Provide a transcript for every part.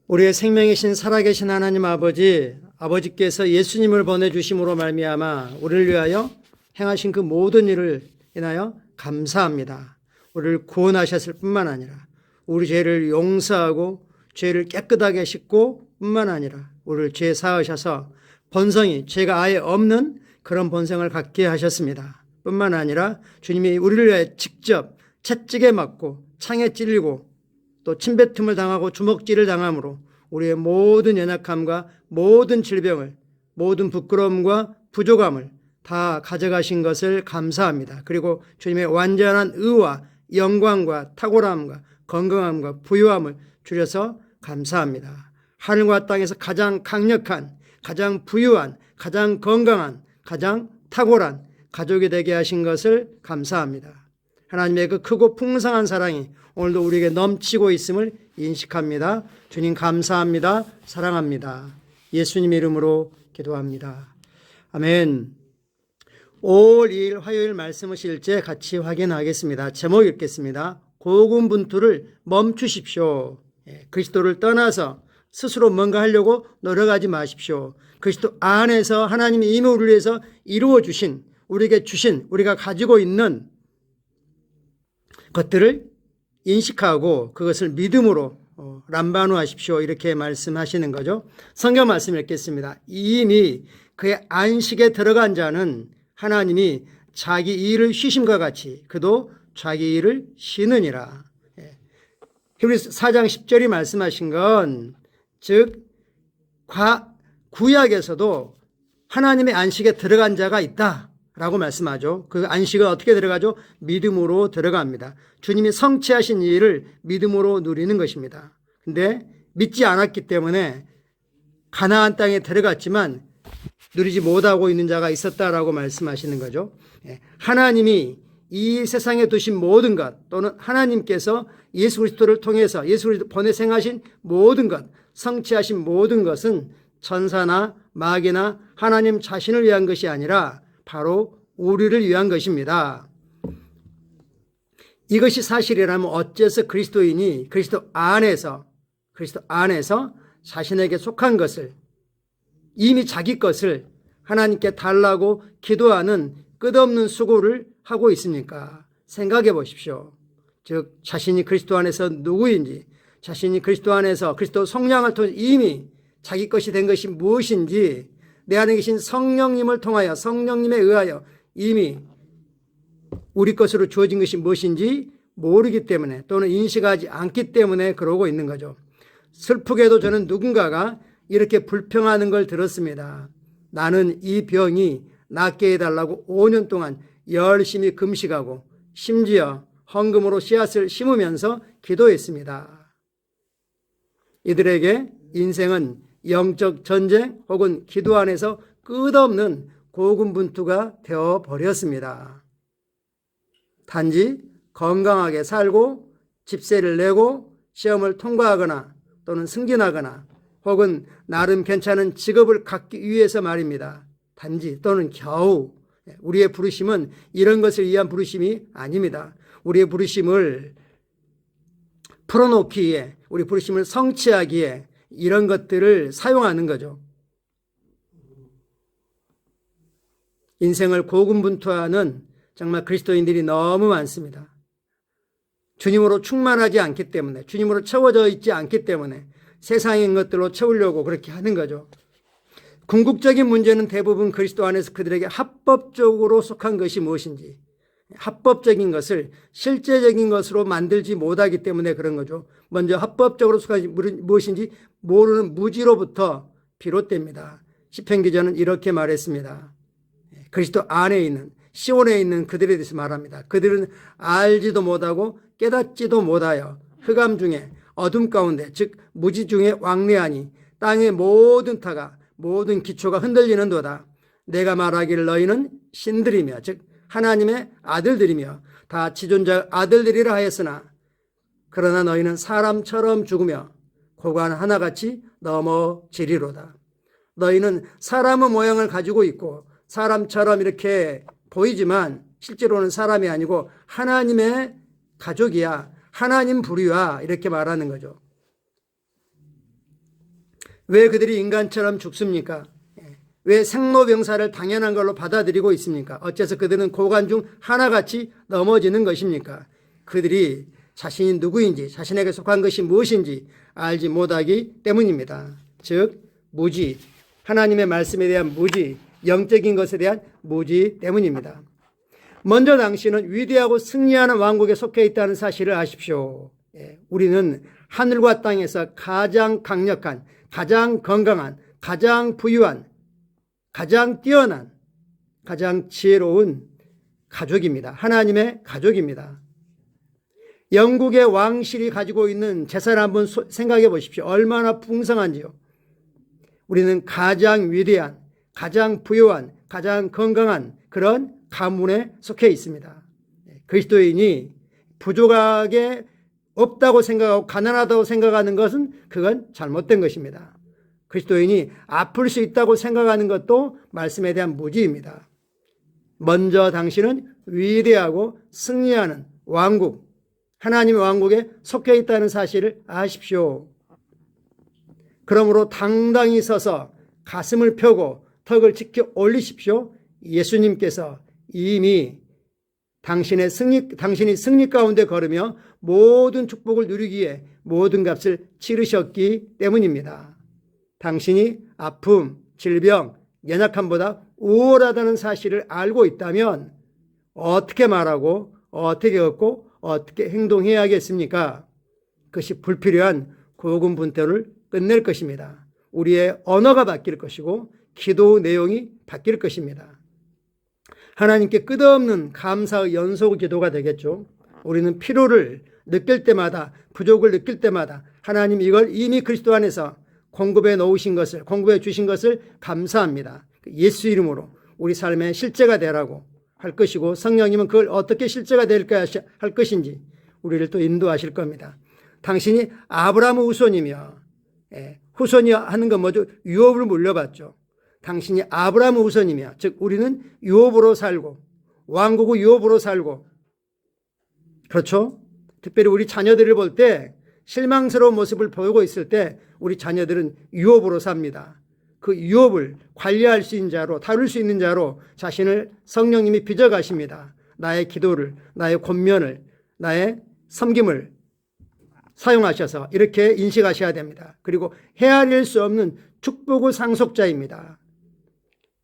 우리의 생명이신 살아계신 하나님 아버지께서 예수님을 보내주심으로 말미암아 우리를 위하여 행하신 그 모든 일을 인하여 감사합니다. 우리를 구원하셨을 뿐만 아니라 우리 죄를 용서하고 죄를 깨끗하게 씻고 뿐만 아니라 우리를 죄 사하셔서 본성이 죄가 아예 없는 그런 본성을 갖게 하셨습니다. 뿐만 아니라 주님이 우리를 위해 직접 채찍에 맞고 창에 찔리고 또 침뱉음을 당하고 주먹질을 당함으로 우리의 모든 연약함과 모든 질병을, 모든 부끄러움과 부족함을 다 가져가신 것을 감사합니다. 그리고 주님의 완전한 의와 영광과 탁월함과 건강함과 부유함을 주셔서 감사합니다. 하늘과 땅에서 가장 강력한, 가장 부유한, 가장 건강한, 가장 탁월한 가족이 되게 하신 것을 감사합니다. 하나님의 그 크고 풍성한 사랑이 오늘도 우리에게 넘치고 있음을 인식합니다. 주님 감사합니다. 사랑합니다. 예수님 이름으로 기도합니다. 아멘. 5월 2일 화요일 말씀을 실제 같이 확인하겠습니다. 제목 읽겠습니다. 고군분투를 멈추십시오. 그리스도를 떠나서 스스로 뭔가 하려고 노력하지 마십시오. 그리스도 안에서 하나님이 이미 우리를 위해서 이루어 주신, 우리에게 주신, 우리가 가지고 있는 것들을 인식하고 그것을 믿음으로 람바누하십시오. 이렇게 말씀하시는 거죠. 성경 말씀 읽겠습니다. 이미 그의 안식에 들어간 자는 하나님이 자기 일을 쉬심과 같이 그도 자기 일을 쉬느니라. 히브리서 4장 10절이 말씀하신 건 즉 구약에서도 하나님의 안식에 들어간 자가 있다 라고 말씀하죠. 그 안식은 어떻게 들어가죠? 믿음으로 들어갑니다. 주님이 성취하신 일을 믿음으로 누리는 것입니다. 근데 믿지 않았기 때문에 가나안 땅에 들어갔지만 누리지 못하고 있는 자가 있었다라고 말씀하시는 거죠. 하나님이 이 세상에 두신 모든 것 또는 하나님께서 예수 그리스도를 통해서 예수 그리스도 보내서 행하신 모든 것, 성취하신 모든 것은 천사나 마귀나 하나님 자신을 위한 것이 아니라 바로 우리를 위한 것입니다. 이것이 사실이라면 어째서 그리스도인이 그리스도 안에서 자신에게 속한 것을 이미 자기 것을 하나님께 달라고 기도하는 끝없는 수고를 하고 있습니까? 생각해 보십시오. 즉 자신이 그리스도 안에서 누구인지, 자신이 그리스도 안에서 그리스도 성령을 통해 이미 자기 것이 된 것이 무엇인지, 내 안에 계신 성령님을 통하여 성령님에 의하여 이미 우리 것으로 주어진 것이 무엇인지 모르기 때문에 또는 인식하지 않기 때문에 그러고 있는 거죠. 슬프게도 저는 누군가가 이렇게 불평하는 걸 들었습니다. 나는 이 병이 낫게 해달라고 5년 동안 열심히 금식하고 심지어 헌금으로 씨앗을 심으면서 기도했습니다. 이들에게 인생은 영적 전쟁 혹은 기도 안에서 끝없는 고군분투가 되어버렸습니다. 단지 건강하게 살고 집세를 내고 시험을 통과하거나 또는 승진하거나 혹은 나름 괜찮은 직업을 갖기 위해서 말입니다. 단지 또는 겨우. 우리의 부르심은 이런 것을 위한 부르심이 아닙니다. 우리의 부르심을 풀어놓기에, 우리 부르심을 성취하기에 이런 것들을 사용하는 거죠. 인생을 고군분투하는 정말 그리스도인들이 너무 많습니다. 주님으로 충만하지 않기 때문에, 주님으로 채워져 있지 않기 때문에 세상의 것들로 채우려고 그렇게 하는 거죠. 궁극적인 문제는 대부분 그리스도 안에서 그들에게 합법적으로 속한 것이 무엇인지, 합법적인 것을 실제적인 것으로 만들지 못하기 때문에 그런 거죠. 먼저 합법적으로 속한 것이 무엇인지 모르는 무지로부터 비롯됩니다. 시편 기자는 이렇게 말했습니다. 그리스도 안에 있는, 시온에 있는 그들에 대해서 말합니다. 그들은 알지도 못하고 깨닫지도 못하여 흑암 중에 어둠 가운데 즉 무지 중에 왕래하니 땅의 모든 터가 모든 기초가 흔들리는도다. 내가 말하기를 너희는 신들이며 즉 하나님의 아들들이며 다 지존자 아들들이라 하였으나 그러나 너희는 사람처럼 죽으며 고관 하나같이 넘어지리로다. 너희는 사람의 모양을 가지고 있고 사람처럼 이렇게 보이지만 실제로는 사람이 아니고 하나님의 가족이야, 하나님 부류야, 이렇게 말하는 거죠. 왜 그들이 인간처럼 죽습니까? 왜 생로병사를 당연한 걸로 받아들이고 있습니까? 어째서 그들은 고관 중 하나같이 넘어지는 것입니까? 그들이 자신이 누구인지, 자신에게 속한 것이 무엇인지 알지 못하기 때문입니다. 즉 무지, 하나님의 말씀에 대한 무지, 영적인 것에 대한 무지 때문입니다. 먼저 당신은 위대하고 승리하는 왕국에 속해 있다는 사실을 아십시오. 우리는 하늘과 땅에서 가장 강력한, 가장 건강한, 가장 부유한, 가장 뛰어난, 가장 지혜로운 가족입니다. 하나님의 가족입니다. 영국의 왕실이 가지고 있는 재산 한번 생각해 보십시오. 얼마나 풍성한지요. 우리는 가장 위대한, 가장 부유한, 가장 건강한 그런 가문에 속해 있습니다. 그리스도인이 부족하게 없다고 생각하고 가난하다고 생각하는 것은 그건 잘못된 것입니다. 그리스도인이 아플 수 있다고 생각하는 것도 말씀에 대한 무지입니다. 먼저 당신은 위대하고 승리하는 왕국, 하나님의 왕국에 속해 있다는 사실을 아십시오. 그러므로 당당히 서서 가슴을 펴고 턱을 지켜 올리십시오. 예수님께서 이미 당신이 승리 가운데 걸으며 모든 축복을 누리기에 모든 값을 치르셨기 때문입니다. 당신이 아픔, 질병, 연약함보다 우월하다는 사실을 알고 있다면 어떻게 말하고 어떻게 걷고 어떻게 행동해야겠습니까? 그것이 불필요한 고군분투를 끝낼 것입니다. 우리의 언어가 바뀔 것이고 기도 내용이 바뀔 것입니다. 하나님께 끝없는 감사의 연속 기도가 되겠죠. 우리는 필요를 느낄 때마다, 부족을 느낄 때마다 하나님 이걸 이미 그리스도 안에서 공급해 놓으신 것을, 공급해 주신 것을 감사합니다. 예수 이름으로 우리 삶의 실제가 되라고 할 것이고, 성령님은 그걸 어떻게 실제가 될까 할 것인지 우리를 또 인도하실 겁니다. 당신이 아브라함의 후손이며, 후손이 하는 건 뭐죠? 유업을 물려받죠. 당신이 아브라함의 후손이며, 즉 우리는 유업으로 살고 왕국의 유업으로 살고, 그렇죠? 특별히 우리 자녀들을 볼 때 실망스러운 모습을 보이고 있을 때 우리 자녀들은 유업으로 삽니다. 그 유업을 관리할 수 있는 자로, 다룰 수 있는 자로 자신을 성령님이 빚어가십니다. 나의 기도를, 나의 권면을, 나의 섬김을 사용하셔서 이렇게 인식하셔야 됩니다. 그리고 헤아릴 수 없는 축복의 상속자입니다.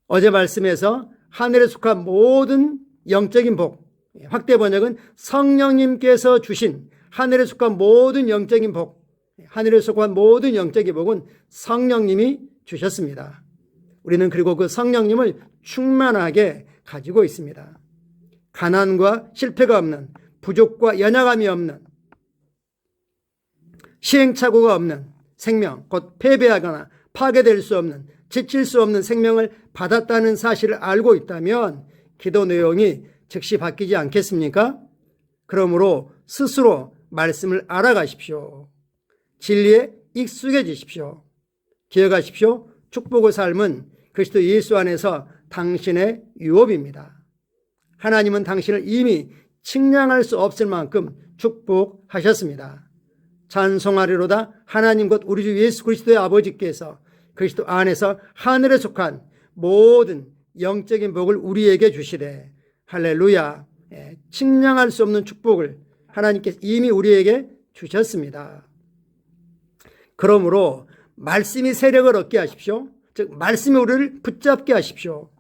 어제 말씀에서 하늘에 속한 모든 영적인 복, 확대 번역은 성령님께서 주신 하늘에 속한 모든 영적인 복, 하늘에 속한 모든 영적인 복은 성령님이 주셨습니다. 우리는 그리고 그 성령님을 충만하게 가지고 있습니다. 가난과 실패가 없는, 부족과 연약함이 없는, 시행착오가 없는 생명, 곧 패배하거나 파괴될 수 없는, 지칠 수 없는 생명을 받았다는 사실을 알고 있다면 기도 내용이 즉시 바뀌지 않겠습니까? 그러므로 스스로 말씀을 알아가십시오. 진리에 익숙해지십시오. 기억하십시오. 축복의 삶은 그리스도 예수 안에서 당신의 유업입니다. 하나님은 당신을 이미 측량할 수 없을 만큼 축복하셨습니다. 찬송하리로다 하나님 곧 우리 주 예수 그리스도의 아버지께서 그리스도 안에서 하늘에 속한 모든 영적인 복을 우리에게 주시되, 할렐루야. 측량할 수 없는 축복을 하나님께서 이미 우리에게 주셨습니다. 그러므로 말씀이 세력을 얻게 하십시오. 즉 말씀이 우리를 붙잡게 하십시오.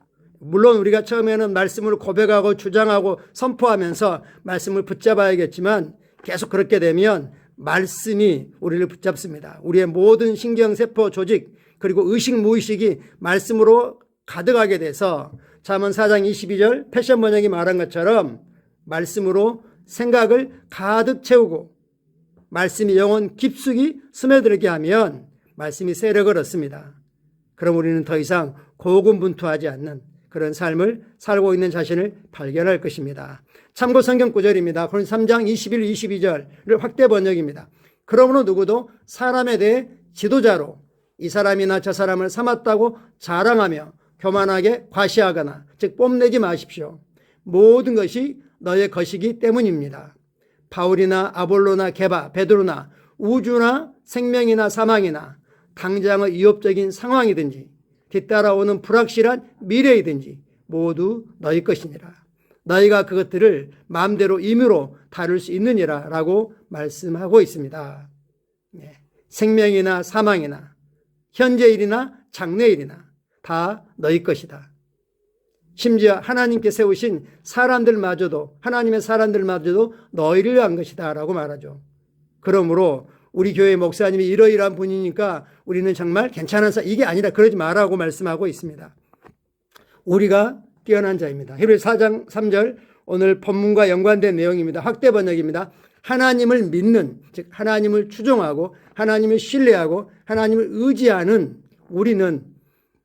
물론 우리가 처음에는 말씀을 고백하고 주장하고 선포하면서 말씀을 붙잡아야겠지만 계속 그렇게 되면 말씀이 우리를 붙잡습니다. 우리의 모든 신경세포 조직 그리고 의식 무의식이 말씀으로 가득하게 돼서 잠언 4장 22절 패션 번역이 말한 것처럼 말씀으로 생각을 가득 채우고 말씀이 영혼 깊숙이 스며들게 하면 말씀이 세력을 얻습니다. 그럼 우리는 더 이상 고군분투하지 않는 그런 삶을 살고 있는 자신을 발견할 것입니다. 참고 성경 구절입니다. 고린도서 3장 21, 22절을 확대 번역입니다. 그러므로 누구도 사람에 대해 지도자로 이 사람이나 저 사람을 삼았다고 자랑하며 교만하게 과시하거나 즉 뽐내지 마십시오. 모든 것이 너의 것이기 때문입니다. 바울이나 아볼로나 게바, 베드로나 우주나 생명이나 사망이나 당장의 위협적인 상황이든지 뒤따라오는 불확실한 미래이든지 모두 너희 것이니라. 너희가 그것들을 마음대로 임의로 다룰 수 있느니라 라고 말씀하고 있습니다. 생명이나 사망이나 현재일이나 장래일이나 다 너희 것이다. 심지어 하나님께 세우신 사람들마저도, 하나님의 사람들마저도 너희를 위한 것이다 라고 말하죠. 그러므로 우리 교회 목사님이 이러이러한 분이니까 우리는 정말 괜찮은 이게 아니라 그러지 마라고 말씀하고 있습니다. 우리가 뛰어난 자입니다. 히브리서 4장 3절 오늘 본문과 연관된 내용입니다. 확대 번역입니다. 하나님을 믿는, 즉 하나님을 추종하고 하나님을 신뢰하고 하나님을 의지하는 우리는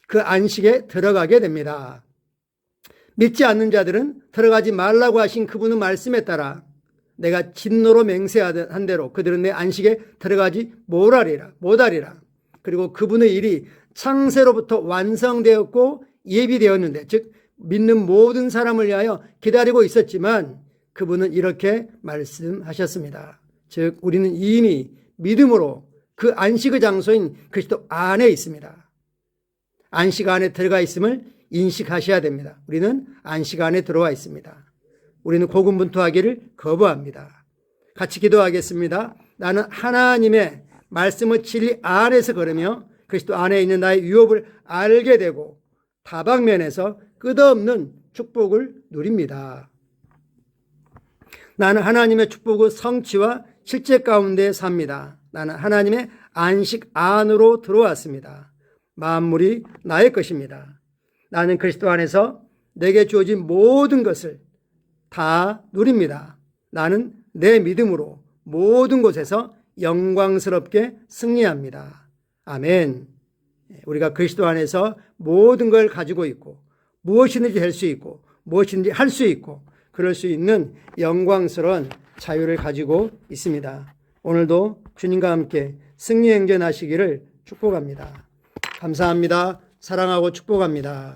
그 안식에 들어가게 됩니다. 믿지 않는 자들은 들어가지 말라고 하신 그분의 말씀에 따라 내가 진노로 맹세한 대로 그들은 내 안식에 들어가지 못하리라. 그리고 그분의 일이 창세로부터 완성되었고 예비되었는데, 즉 믿는 모든 사람을 위하여 기다리고 있었지만 그분은 이렇게 말씀하셨습니다. 즉 우리는 이미 믿음으로 그 안식의 장소인 그리스도 안에 있습니다. 안식 안에 들어가 있음을 인식하셔야 됩니다. 우리는 안식 안에 들어와 있습니다. 우리는 고군분투하기를 거부합니다. 같이 기도하겠습니다. 나는 하나님의 말씀의 진리 안에서 걸으며 그리스도 안에 있는 나의 유업을 알게 되고 다방면에서 끝없는 축복을 누립니다. 나는 하나님의 축복의 성취와 실제 가운데 삽니다. 나는 하나님의 안식 안으로 들어왔습니다. 만물이 나의 것입니다. 나는 그리스도 안에서 내게 주어진 모든 것을 다 누립니다. 나는 내 믿음으로 모든 곳에서 영광스럽게 승리합니다. 아멘. 우리가 그리스도 안에서 모든 걸 가지고 있고 무엇이든지 될 수 있고 무엇이든지 할 수 있고 그럴 수 있는 영광스러운 자유를 가지고 있습니다. 오늘도 주님과 함께 승리행전하시기를 축복합니다. 감사합니다. 사랑하고 축복합니다.